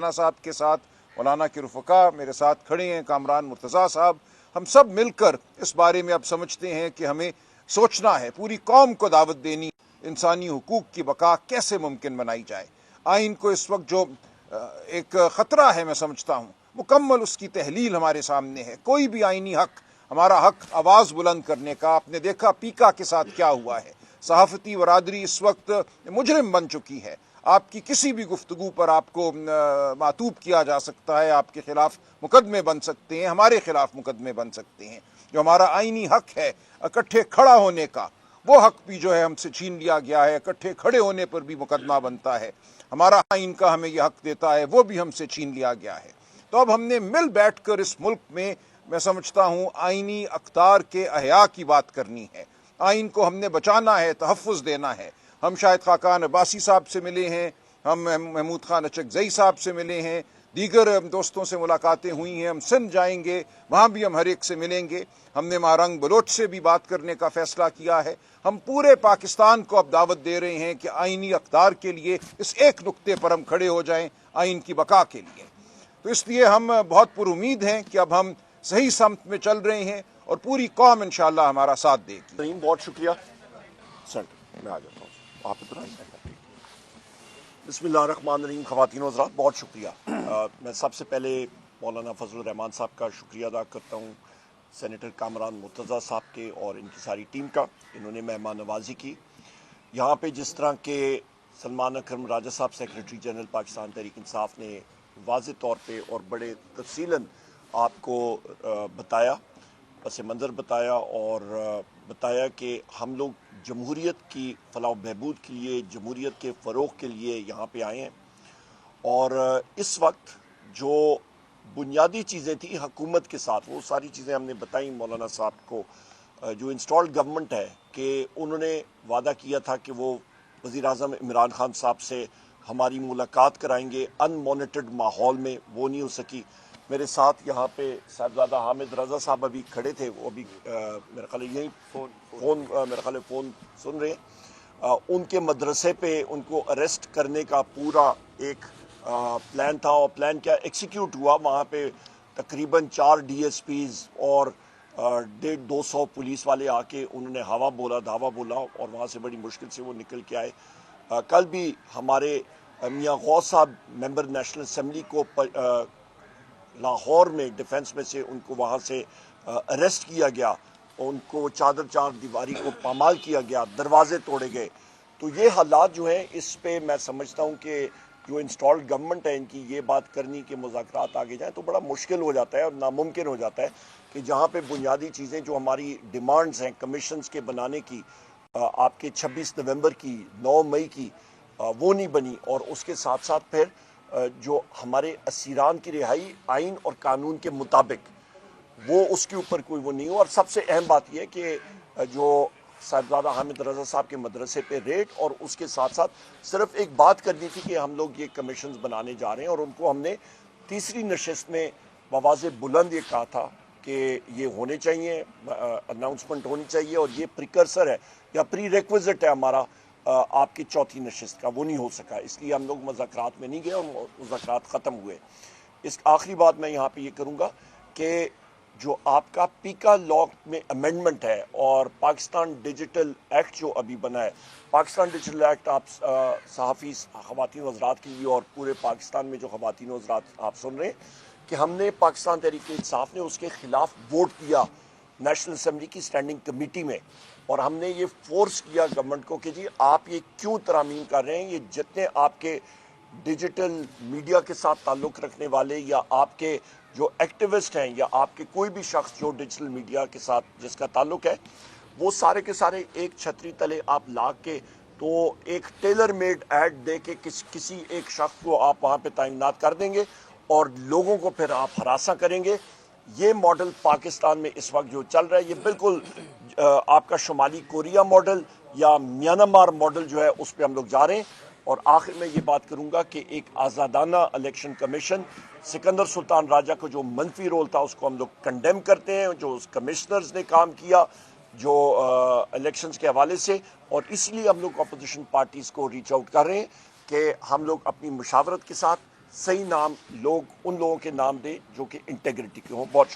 مولانا صاحب کے ساتھ مولانا کے رفقا میرے ساتھ کھڑے ہیں، کامران مرتضیٰ صاحب، ہم سب مل کر اس بارے میں اب سمجھتے ہیں کہ ہمیں سوچنا ہے، پوری قوم کو دعوت دینی، انسانی حقوق کی بقا کیسے ممکن بنائی جائے۔ آئین کو اس وقت جو ایک خطرہ ہے، میں سمجھتا ہوں مکمل اس کی تحلیل ہمارے سامنے ہے۔ کوئی بھی آئینی حق، ہمارا حق آواز بلند کرنے کا، آپ نے دیکھا پیکا کے ساتھ کیا ہوا ہے۔ صحافتی برادری اس وقت مجرم بن چکی ہے، آپ کی کسی بھی گفتگو پر آپ کو معطوب کیا جا سکتا ہے، آپ کے خلاف مقدمے بن سکتے ہیں، ہمارے خلاف مقدمے بن سکتے ہیں۔ جو ہمارا آئینی حق ہے اکٹھے کھڑا ہونے کا، وہ حق بھی جو ہے ہم سے چھین لیا گیا ہے۔ اکٹھے کھڑے ہونے پر بھی مقدمہ بنتا ہے، ہمارا آئین کا ہمیں یہ حق دیتا ہے، وہ بھی ہم سے چھین لیا گیا ہے۔ تو اب ہم نے مل بیٹھ کر اس ملک میں سمجھتا ہوں آئینی اقدار کے احیاء کی بات کرنی ہے۔ آئین کو ہم نے بچانا ہے، تحفظ دینا ہے۔ ہم شاہد خاقان عباسی صاحب سے ملے ہیں، ہم محمود خان اچکزئی صاحب سے ملے ہیں، دیگر دوستوں سے ملاقاتیں ہوئی ہیں، ہم سندھ جائیں گے، وہاں بھی ہم ہر ایک سے ملیں گے۔ ہم نے مارنگ بلوچ سے بھی بات کرنے کا فیصلہ کیا ہے۔ ہم پورے پاکستان کو اب دعوت دے رہے ہیں کہ آئینی اقدار کے لیے اس ایک نقطے پر ہم کھڑے ہو جائیں، آئین کی بقا کے لیے۔ تو اس لیے ہم بہت پر امید ہیں کہ اب ہم صحیح سمت میں چل رہے ہیں اور پوری قوم انشاءاللہ ہمارا ساتھ دے گی۔ بہت شکریہ سینٹر میں آ جاتا ہوں آپ ادھر بسم اللہ الرحمن الرحیم۔ خواتین و حضرات بہت شکریہ۔ میں سب سے پہلے مولانا فضل الرحمان صاحب کا شکریہ ادا کرتا ہوں، سینیٹر کامران مرتضیٰ صاحب کے اور ان کی ساری ٹیم کا، انہوں نے مہمان نوازی کی۔ یہاں پہ جس طرح کہ سلمان اکرم راجہ صاحب سیکریٹری جنرل پاکستان تحریک انصاف نے واضح طور پہ اور بڑے تفصیلاً آپ کو بتایا، پس منظر بتایا اور بتایا کہ ہم لوگ جمہوریت کی فلاح و بہبود کے لیے، جمہوریت کے فروغ کے لیے یہاں پہ آئے ہیں، اور اس وقت جو بنیادی چیزیں تھیں حکومت کے ساتھ، وہ ساری چیزیں ہم نے بتائیں مولانا صاحب کو۔ جو انسٹالڈ گورنمنٹ ہے کہ انہوں نے وعدہ کیا تھا کہ وہ وزیر اعظم عمران خان صاحب سے ہماری ملاقات کرائیں گے ان مانیٹرڈ ماحول میں، وہ نہیں ہو سکی۔ میرے ساتھ یہاں پہ صاحبزادہ حامد رضا صاحب ابھی کھڑے تھے، وہ ابھی میرے خیال یہیں فون سن رہے ہیں۔ ان کے مدرسے پہ ان کو اریسٹ کرنے کا پورا ایک پلان تھا، اور پلان کیا ایکسیکیوٹ ہوا۔ وہاں پہ تقریباً 4 ڈی ایس پیز اور 150-200 پولیس والے آ کے انہوں نے ہوا بولا، دھاوا بولا، اور وہاں سے بڑی مشکل سے وہ نکل کے آئے۔ کل بھی ہمارے میاں غوث صاحب ممبر نیشنل اسمبلی کو لاہور میں ڈیفنس میں سے ان کو وہاں سے اریسٹ کیا گیا، ان کو چار دیواری کو پامال کیا گیا، دروازے توڑے گئے۔ تو یہ حالات جو ہیں، اس پہ میں سمجھتا ہوں کہ جو انسٹالڈ گورنمنٹ ہے ان کی یہ بات کرنی کہ مذاکرات آگے جائیں تو بڑا مشکل ہو جاتا ہے اور ناممکن ہو جاتا ہے کہ جہاں پہ بنیادی چیزیں جو ہماری ڈیمانڈز ہیں کمیشنز کے بنانے کی، آپ کے 26 نومبر کی، 9 مئی کی، وہ نہیں بنی، اور اس کے ساتھ ساتھ پھر جو ہمارے اسیران کی رہائی آئین اور قانون کے مطابق، وہ اس کے اوپر کوئی وہ نہیں ہو۔ اور سب سے اہم بات یہ ہے کہ جو صاحبزادہ حامد رضا صاحب کے مدرسے پہ ریٹ، اور اس کے ساتھ ساتھ صرف ایک بات کرنی تھی کہ ہم لوگ یہ کمیشنز بنانے جا رہے ہیں، اور ان کو ہم نے تیسری نشست میں بآواز بلند یہ کہا تھا کہ یہ ہونے چاہیے، اناؤنسمنٹ ہونی چاہیے، اور یہ پریکرسر ہے یا پری ریکویزٹ ہے ہمارا آپ کی چوتھی نشست کا، وہ نہیں ہو سکا، اس لیے ہم لوگ مذاکرات میں نہیں گئے اور مذاکرات ختم ہوئے۔ اس آخری بات میں یہاں پہ یہ کروں گا کہ جو آپ کا پیکا لاء میں امینڈمنٹ ہے اور پاکستان ڈیجیٹل ایکٹ جو ابھی بنا ہے، پاکستان ڈیجیٹل ایکٹ آپ صحافی خواتین و حضرات کے لیے اور پورے پاکستان میں جو خواتین و حضرات آپ سن رہے ہیں کہ ہم نے پاکستان تحریک انصاف نے اس کے خلاف ووٹ دیا نیشنل اسمبلی کی اسٹینڈنگ کمیٹی میں، اور ہم نے یہ فورس کیا گورنمنٹ کو کہ جی آپ یہ کیوں ترامیم کر رہے ہیں، یہ جتنے آپ کے ڈیجیٹل میڈیا کے ساتھ تعلق رکھنے والے یا آپ کے جو ایکٹیوسٹ ہیں یا آپ کے کوئی بھی شخص جو ڈیجیٹل میڈیا کے ساتھ جس کا تعلق ہے، وہ سارے کے سارے ایک چھتری تلے آپ لا کے تو ایک ٹیلر میڈ ایڈ دے کے کسی ایک شخص کو آپ وہاں پہ تعینات کر دیں گے اور لوگوں کو پھر آپ ہراساں کریں گے۔ یہ ماڈل پاکستان میں اس وقت جو چل رہا ہے، یہ بالکل آپ کا شمالی کوریا ماڈل یا میانمار ماڈل جو ہے اس پہ ہم لوگ جا رہے ہیں۔ اور آخر میں یہ بات کروں گا کہ ایک آزادانہ الیکشن کمیشن، سکندر سلطان راجہ کو جو منفی رول تھا اس کو ہم لوگ کنڈیم کرتے ہیں، جو اس کمشنرز نے کام کیا جو الیکشنز کے حوالے سے، اور اس لیے ہم لوگ اپوزیشن پارٹیز کو ریچ آؤٹ کر رہے ہیں کہ ہم لوگ اپنی مشاورت کے ساتھ صحیح نام لوگ ان لوگوں کے نام دیں جو کہ انٹیگریٹی کے ہوں. بہت